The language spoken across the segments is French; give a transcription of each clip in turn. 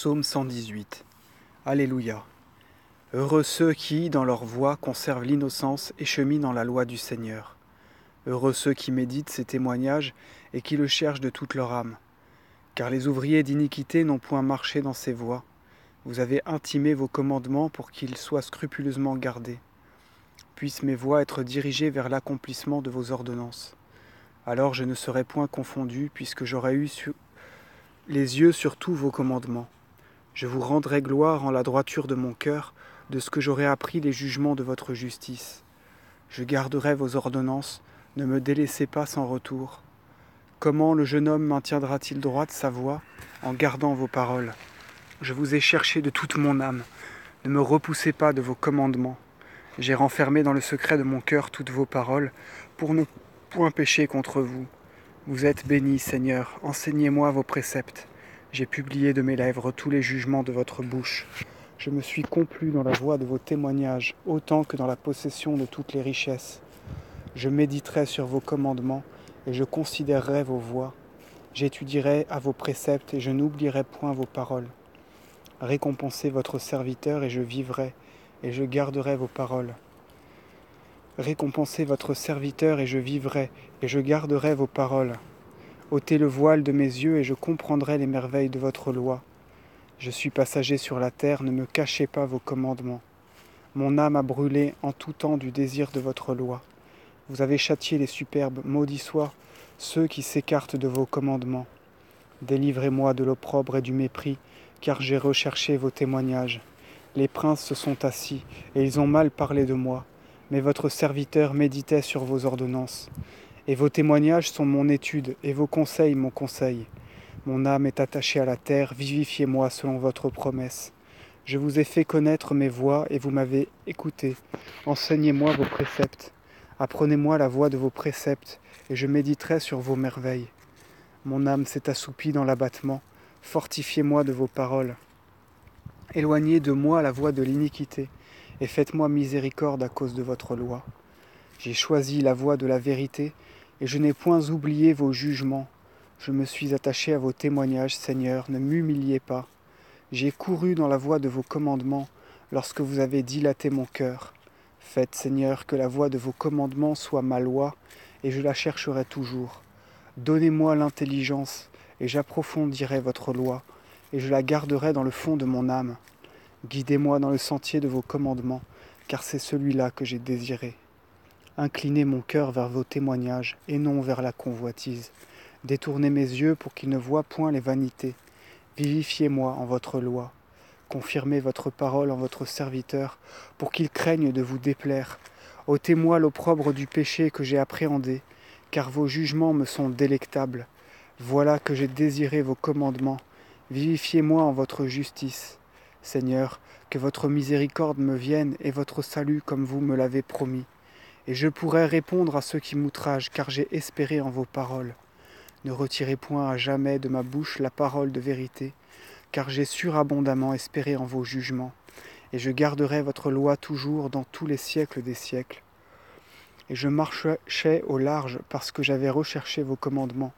Psaume 118. Alléluia. Heureux ceux qui, dans leur voie, conservent l'innocence et cheminent dans la loi du Seigneur. Heureux ceux qui méditent ses témoignages et qui le cherchent de toute leur âme. Car les ouvriers d'iniquité n'ont point marché dans ses voies. Vous avez intimé vos commandements pour qu'ils soient scrupuleusement gardés. Puissent mes voies être dirigées vers l'accomplissement de vos ordonnances. Alors je ne serai point confondu, puisque j'aurai eu les yeux sur tous vos commandements. Je vous rendrai gloire en la droiture de mon cœur, de ce que j'aurai appris les jugements de votre justice. Je garderai vos ordonnances, ne me délaissez pas sans retour. Comment le jeune homme maintiendra-t-il droite sa voie en gardant vos paroles? Je vous ai cherché de toute mon âme, ne me repoussez pas de vos commandements. J'ai renfermé dans le secret de mon cœur toutes vos paroles, pour ne point pécher contre vous. Vous êtes béni, Seigneur, enseignez-moi vos préceptes. J'ai publié de mes lèvres tous les jugements de votre bouche. Je me suis complu dans la voie de vos témoignages, autant que dans la possession de toutes les richesses. Je méditerai sur vos commandements, et je considérerai vos voies. J'étudierai à vos préceptes, et je n'oublierai point vos paroles. Récompensez votre serviteur, et je vivrai, et je garderai vos paroles. Récompensez votre serviteur, et je vivrai, et je garderai vos paroles. Ôtez le voile de mes yeux, et je comprendrai les merveilles de votre loi. Je suis passager sur la terre, ne me cachez pas vos commandements. Mon âme a brûlé en tout temps du désir de votre loi. Vous avez châtié les superbes, maudits soient ceux qui s'écartent de vos commandements. Délivrez-moi de l'opprobre et du mépris, car j'ai recherché vos témoignages. Les princes se sont assis, et ils ont mal parlé de moi. Mais votre serviteur méditait sur vos ordonnances. Et vos témoignages sont mon étude, et vos conseils mon conseil. Mon âme est attachée à la terre, vivifiez-moi selon votre promesse. Je vous ai fait connaître mes voies, et vous m'avez écouté. Enseignez-moi vos préceptes. Apprenez-moi la voie de vos préceptes, et je méditerai sur vos merveilles. Mon âme s'est assoupie dans l'abattement. Fortifiez-moi de vos paroles. Éloignez de moi la voie de l'iniquité, et faites-moi miséricorde à cause de votre loi. J'ai choisi la voie de la vérité, et je n'ai point oublié vos jugements. Je me suis attaché à vos témoignages, Seigneur, ne m'humiliez pas. J'ai couru dans la voie de vos commandements, lorsque vous avez dilaté mon cœur. Faites, Seigneur, que la voie de vos commandements soit ma loi, et je la chercherai toujours. Donnez-moi l'intelligence, et j'approfondirai votre loi, et je la garderai dans le fond de mon âme. Guidez-moi dans le sentier de vos commandements, car c'est celui-là que j'ai désiré. Inclinez mon cœur vers vos témoignages, et non vers la convoitise. Détournez mes yeux pour qu'ils ne voient point les vanités. Vivifiez-moi en votre loi. Confirmez votre parole en votre serviteur, pour qu'il craigne de vous déplaire. Ôtez-moi l'opprobre du péché que j'ai appréhendé, car vos jugements me sont délectables. Voilà que j'ai désiré vos commandements. Vivifiez-moi en votre justice. Seigneur, que votre miséricorde me vienne et votre salut comme vous me l'avez promis. Et je pourrai répondre à ceux qui m'outragent, car j'ai espéré en vos paroles. Ne retirez point à jamais de ma bouche la parole de vérité, car j'ai surabondamment espéré en vos jugements, et je garderai votre loi toujours dans tous les siècles des siècles. Et je marchais au large parce que j'avais recherché vos commandements,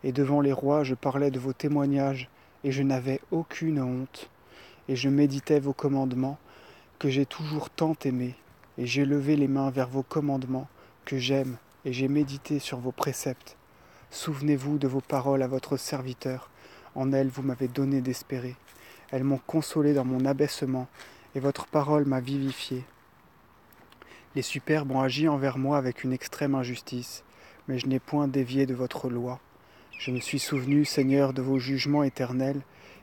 et devant les rois je parlais de vos témoignages, et je n'avais aucune honte, et je méditais vos commandements, que j'ai toujours tant aimés, et j'ai levé les mains vers vos commandements, que j'aime, et j'ai médité sur vos préceptes. Souvenez-vous de vos paroles à votre serviteur. En elles, vous m'avez donné d'espérer. Elles m'ont consolé dans mon abaissement, et votre parole m'a vivifié. Les superbes ont agi envers moi avec une extrême injustice, mais je n'ai point dévié de votre loi. Je me suis souvenu, Seigneur, de vos jugements éternels,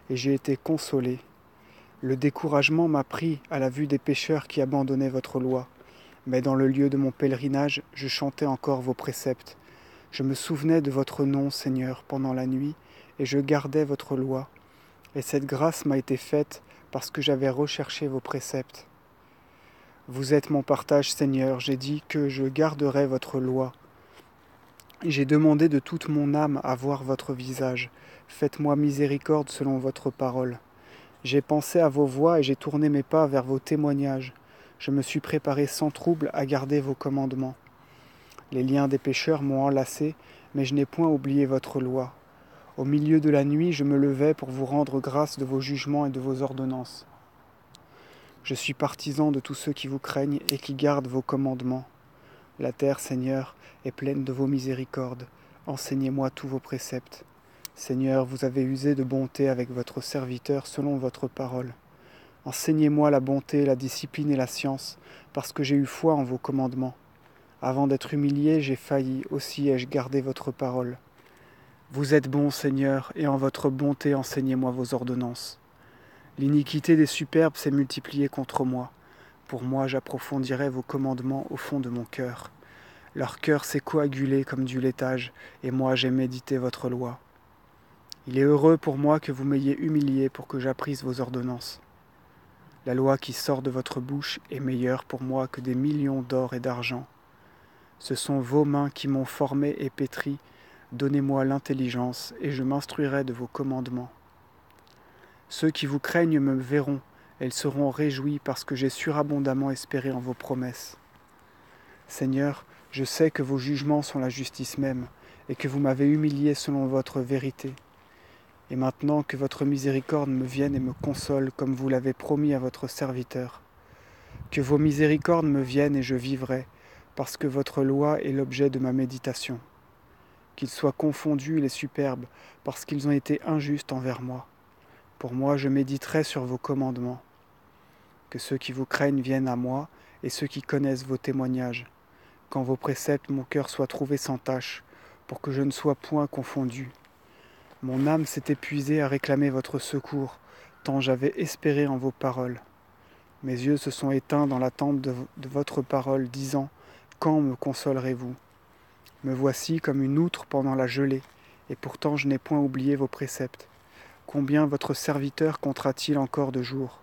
et j'ai été consolé. Le découragement m'a pris à la vue des pécheurs qui abandonnaient votre loi. Mais dans le lieu de mon pèlerinage, je chantais encore vos préceptes. Je me souvenais de votre nom, Seigneur, pendant la nuit, et je gardais votre loi. Et cette grâce m'a été faite parce que j'avais recherché vos préceptes. Vous êtes mon partage, Seigneur, j'ai dit que je garderais votre loi. J'ai demandé de toute mon âme à voir votre visage. Faites-moi miséricorde selon votre parole. J'ai pensé à vos voies et j'ai tourné mes pas vers vos témoignages. Je me suis préparé sans trouble à garder vos commandements. Les liens des pécheurs m'ont enlacé, mais je n'ai point oublié votre loi. Au milieu de la nuit, je me levais pour vous rendre grâce de vos jugements et de vos ordonnances. Je suis partisan de tous ceux qui vous craignent et qui gardent vos commandements. La terre, Seigneur, est pleine de vos miséricordes. Enseignez-moi tous vos préceptes. Seigneur, vous avez usé de bonté avec votre serviteur selon votre parole. Enseignez-moi la bonté, la discipline et la science, parce que j'ai eu foi en vos commandements. Avant d'être humilié, j'ai failli, aussi ai-je gardé votre parole. Vous êtes bon, Seigneur, et en votre bonté enseignez-moi vos ordonnances. L'iniquité des superbes s'est multipliée contre moi. Pour moi, j'approfondirai vos commandements au fond de mon cœur. Leur cœur s'est coagulé comme du laitage, et moi j'ai médité votre loi. Il est heureux pour moi que vous m'ayez humilié pour que j'apprisse vos ordonnances. La loi qui sort de votre bouche est meilleure pour moi que des millions d'or et d'argent. Ce sont vos mains qui m'ont formé et pétri. Donnez-moi l'intelligence, et je m'instruirai de vos commandements. Ceux qui vous craignent me verront, elles seront réjouies parce que j'ai surabondamment espéré en vos promesses. Seigneur, je sais que vos jugements sont la justice même, et que vous m'avez humilié selon votre vérité. Et maintenant que votre miséricorde me vienne et me console comme vous l'avez promis à votre serviteur. Que vos miséricordes me viennent et je vivrai, parce que votre loi est l'objet de ma méditation. Qu'ils soient confondus les superbes, parce qu'ils ont été injustes envers moi. Pour moi, je méditerai sur vos commandements. Que ceux qui vous craignent viennent à moi, et ceux qui connaissent vos témoignages. Qu'en vos préceptes mon cœur soit trouvé sans tache, pour que je ne sois point confondu. Mon âme s'est épuisée à réclamer votre secours, tant j'avais espéré en vos paroles. Mes yeux se sont éteints dans l'attente de votre parole, disant « Quand me consolerez-vous » Me voici comme une outre pendant la gelée, et pourtant je n'ai point oublié vos préceptes. Combien votre serviteur comptera-t-il encore de jours?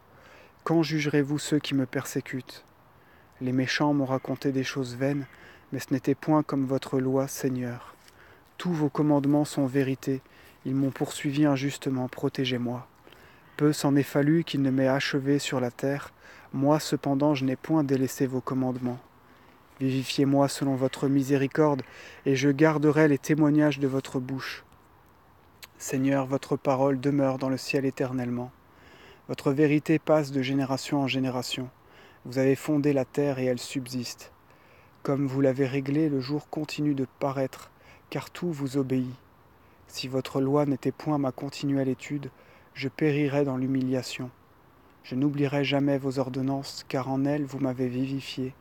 Quand jugerez-vous ceux qui me persécutent? Les méchants m'ont raconté des choses vaines, mais ce n'était point comme votre loi, Seigneur. Tous vos commandements sont vérité, ils m'ont poursuivi injustement, protégez-moi. Peu s'en est fallu qu'il ne m'ait achevé sur la terre, moi cependant je n'ai point délaissé vos commandements. Vivifiez-moi selon votre miséricorde, et je garderai les témoignages de votre bouche. Seigneur, votre parole demeure dans le ciel éternellement. Votre vérité passe de génération en génération. Vous avez fondé la terre et elle subsiste. Comme vous l'avez réglé, le jour continue de paraître, car tout vous obéit. Si votre loi n'était point ma continuelle étude, je périrais dans l'humiliation. Je n'oublierai jamais vos ordonnances, car en elles vous m'avez vivifié.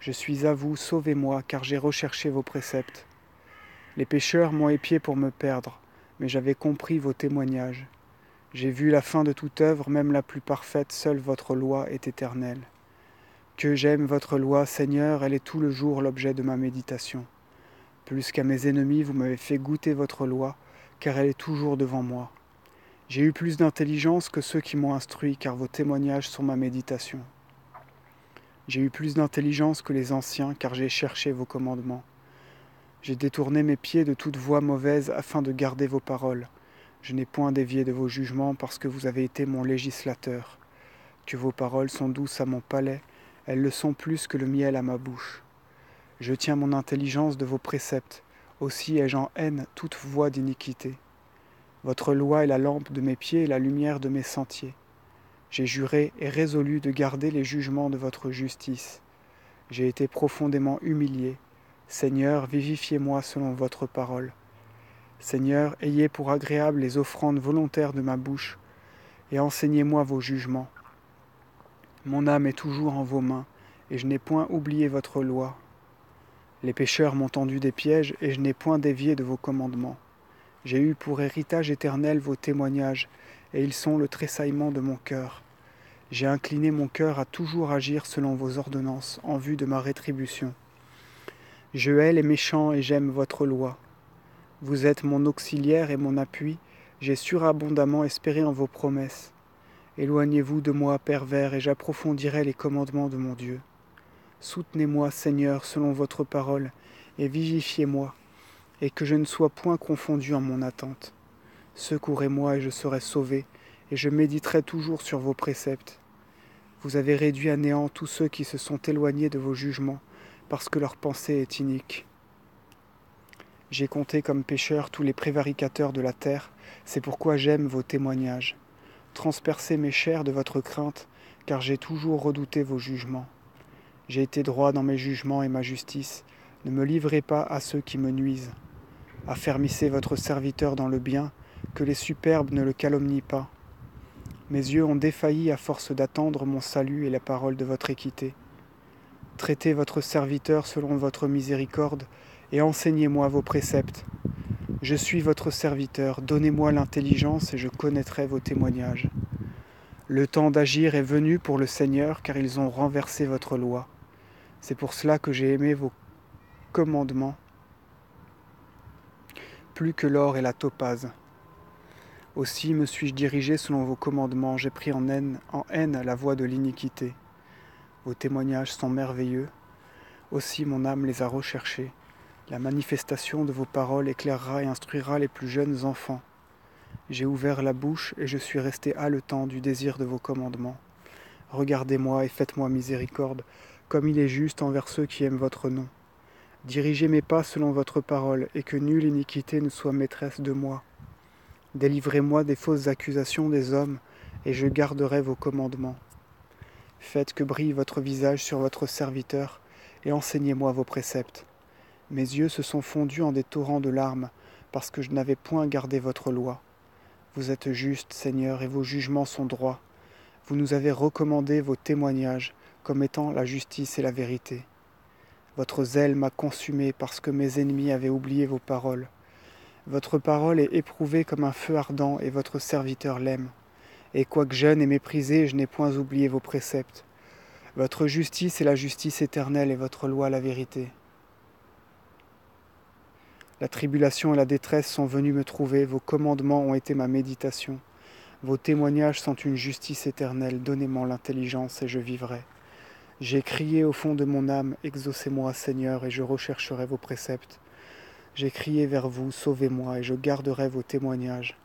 Je suis à vous, sauvez-moi, car j'ai recherché vos préceptes. Les pécheurs m'ont épié pour me perdre, mais j'avais compris vos témoignages. J'ai vu la fin de toute œuvre, même la plus parfaite, seule votre loi est éternelle. Que j'aime votre loi, Seigneur, elle est tout le jour l'objet de ma méditation. Plus qu'à mes ennemis, vous m'avez fait goûter votre loi, car elle est toujours devant moi. J'ai eu plus d'intelligence que ceux qui m'ont instruit, car vos témoignages sont ma méditation. J'ai eu plus d'intelligence que les anciens, car j'ai cherché vos commandements. J'ai détourné mes pieds de toute voie mauvaise afin de garder vos paroles. Je n'ai point dévié de vos jugements parce que vous avez été mon législateur. Que vos paroles sont douces à mon palais, elles le sont plus que le miel à ma bouche. Je tiens mon intelligence de vos préceptes, aussi ai-je en haine toute voie d'iniquité. Votre loi est la lampe de mes pieds et la lumière de mes sentiers. J'ai juré et résolu de garder les jugements de votre justice. J'ai été profondément humilié. Seigneur, vivifiez-moi selon votre parole. Seigneur, ayez pour agréables les offrandes volontaires de ma bouche, et enseignez-moi vos jugements. Mon âme est toujours en vos mains, et je n'ai point oublié votre loi. Les pécheurs m'ont tendu des pièges, et je n'ai point dévié de vos commandements. J'ai eu pour héritage éternel vos témoignages, et ils sont le tressaillement de mon cœur. J'ai incliné mon cœur à toujours agir selon vos ordonnances, en vue de ma rétribution. Je hais les méchants et j'aime votre loi. Vous êtes mon auxiliaire et mon appui, j'ai surabondamment espéré en vos promesses. Éloignez-vous de moi, pervers, et j'approfondirai les commandements de mon Dieu. Soutenez-moi, Seigneur, selon votre parole, et vivifiez-moi, et que je ne sois point confondu en mon attente. Secourez-moi et je serai sauvé, et je méditerai toujours sur vos préceptes. Vous avez réduit à néant tous ceux qui se sont éloignés de vos jugements, parce que leur pensée est inique. J'ai compté comme pécheurs tous les prévaricateurs de la terre, c'est pourquoi j'aime vos témoignages. Transpercez mes chairs de votre crainte, car j'ai toujours redouté vos jugements. J'ai été droit dans mes jugements et ma justice. Ne me livrez pas à ceux qui me nuisent. Affermissez votre serviteur dans le bien, que les superbes ne le calomnient pas. Mes yeux ont défailli à force d'attendre mon salut et la parole de votre équité. Traitez votre serviteur selon votre miséricorde, et enseignez-moi vos préceptes. Je suis votre serviteur, donnez-moi l'intelligence et je connaîtrai vos témoignages. Le temps d'agir est venu pour le Seigneur, car ils ont renversé votre loi. C'est pour cela que j'ai aimé vos commandements, plus que l'or et la topaze. Aussi me suis-je dirigé selon vos commandements, j'ai pris en haine la voie de l'iniquité. Vos témoignages sont merveilleux, aussi mon âme les a recherchés. La manifestation de vos paroles éclairera et instruira les plus jeunes enfants. J'ai ouvert la bouche et je suis resté haletant du désir de vos commandements. Regardez-moi et faites-moi miséricorde, comme il est juste envers ceux qui aiment votre nom. Dirigez mes pas selon votre parole, et que nulle iniquité ne soit maîtresse de moi. Délivrez-moi des fausses accusations des hommes, et je garderai vos commandements. Faites que brille votre visage sur votre serviteur, et enseignez-moi vos préceptes. Mes yeux se sont fondus en des torrents de larmes, parce que je n'avais point gardé votre loi. Vous êtes juste, Seigneur, et vos jugements sont droits. Vous nous avez recommandé vos témoignages, comme étant la justice et la vérité. Votre zèle m'a consumé, parce que mes ennemis avaient oublié vos paroles. Votre parole est éprouvée comme un feu ardent, et votre serviteur l'aime. Et quoique jeune et méprisé, je n'ai point oublié vos préceptes. Votre justice est la justice éternelle, et votre loi la vérité. La tribulation et la détresse sont venues me trouver, vos commandements ont été ma méditation. Vos témoignages sont une justice éternelle, donnez-moi l'intelligence et je vivrai. J'ai crié au fond de mon âme, exaucez-moi Seigneur, et je rechercherai vos préceptes. J'ai crié vers vous, sauvez-moi, et je garderai vos témoignages.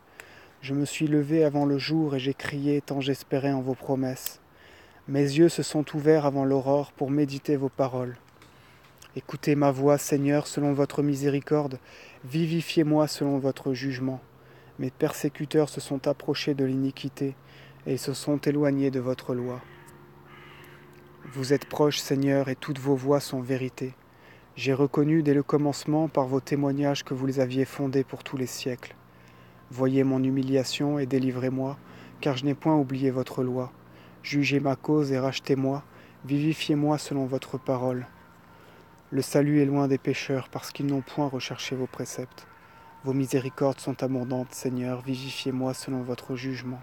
Je me suis levé avant le jour, et j'ai crié tant j'espérais en vos promesses. Mes yeux se sont ouverts avant l'aurore pour méditer vos paroles. Écoutez ma voix, Seigneur, selon votre miséricorde, vivifiez-moi selon votre jugement. Mes persécuteurs se sont approchés de l'iniquité, et ils se sont éloignés de votre loi. Vous êtes proche, Seigneur, et toutes vos voies sont vérité. J'ai reconnu dès le commencement par vos témoignages que vous les aviez fondés pour tous les siècles. Voyez mon humiliation et délivrez-moi, car je n'ai point oublié votre loi. Jugez ma cause et rachetez-moi, vivifiez-moi selon votre parole. Le salut est loin des pécheurs, parce qu'ils n'ont point recherché vos préceptes. Vos miséricordes sont abondantes, Seigneur, vivifiez-moi selon votre jugement.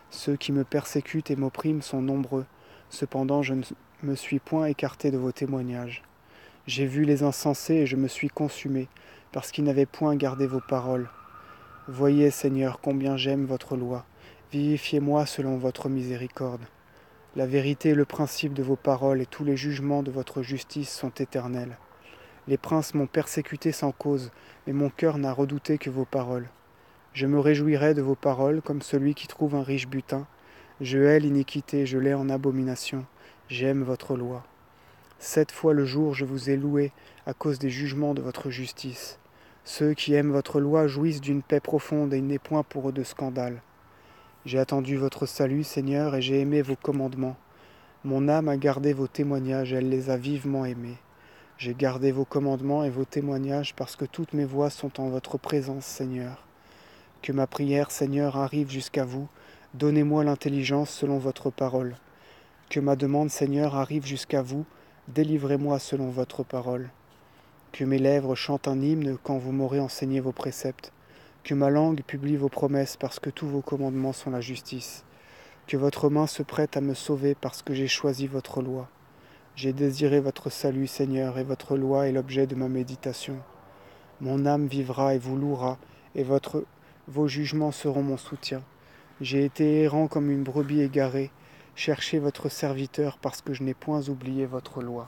Ceux qui me persécutent et m'oppriment sont nombreux, cependant je ne me suis point écarté de vos témoignages. J'ai vu les insensés et je me suis consumé, parce qu'ils n'avaient point gardé vos paroles. Voyez, Seigneur, combien j'aime votre loi, vivifiez-moi selon votre miséricorde. La vérité est le principe de vos paroles, et tous les jugements de votre justice sont éternels. Les princes m'ont persécuté sans cause, mais mon cœur n'a redouté que vos paroles. Je me réjouirai de vos paroles comme celui qui trouve un riche butin. Je hais l'iniquité, je l'ai en abomination. J'aime votre loi. 7 fois le jour je vous ai loué à cause des jugements de votre justice. Ceux qui aiment votre loi jouissent d'une paix profonde et il n'est point pour eux de scandale. J'ai attendu votre salut, Seigneur, et j'ai aimé vos commandements. Mon âme a gardé vos témoignages, elle les a vivement aimés. J'ai gardé vos commandements et vos témoignages parce que toutes mes voies sont en votre présence, Seigneur. Que ma prière, Seigneur, arrive jusqu'à vous. Donnez-moi l'intelligence selon votre parole. Que ma demande, Seigneur, arrive jusqu'à vous. Délivrez-moi selon votre parole. Que mes lèvres chantent un hymne quand vous m'aurez enseigné vos préceptes. Que ma langue publie vos promesses parce que tous vos commandements sont la justice. Que votre main se prête à me sauver parce que j'ai choisi votre loi. J'ai désiré votre salut, Seigneur, et votre loi est l'objet de ma méditation. Mon âme vivra et vous louera, et vos jugements seront mon soutien. J'ai été errant comme une brebis égarée. Cherchez votre serviteur parce que je n'ai point oublié votre loi.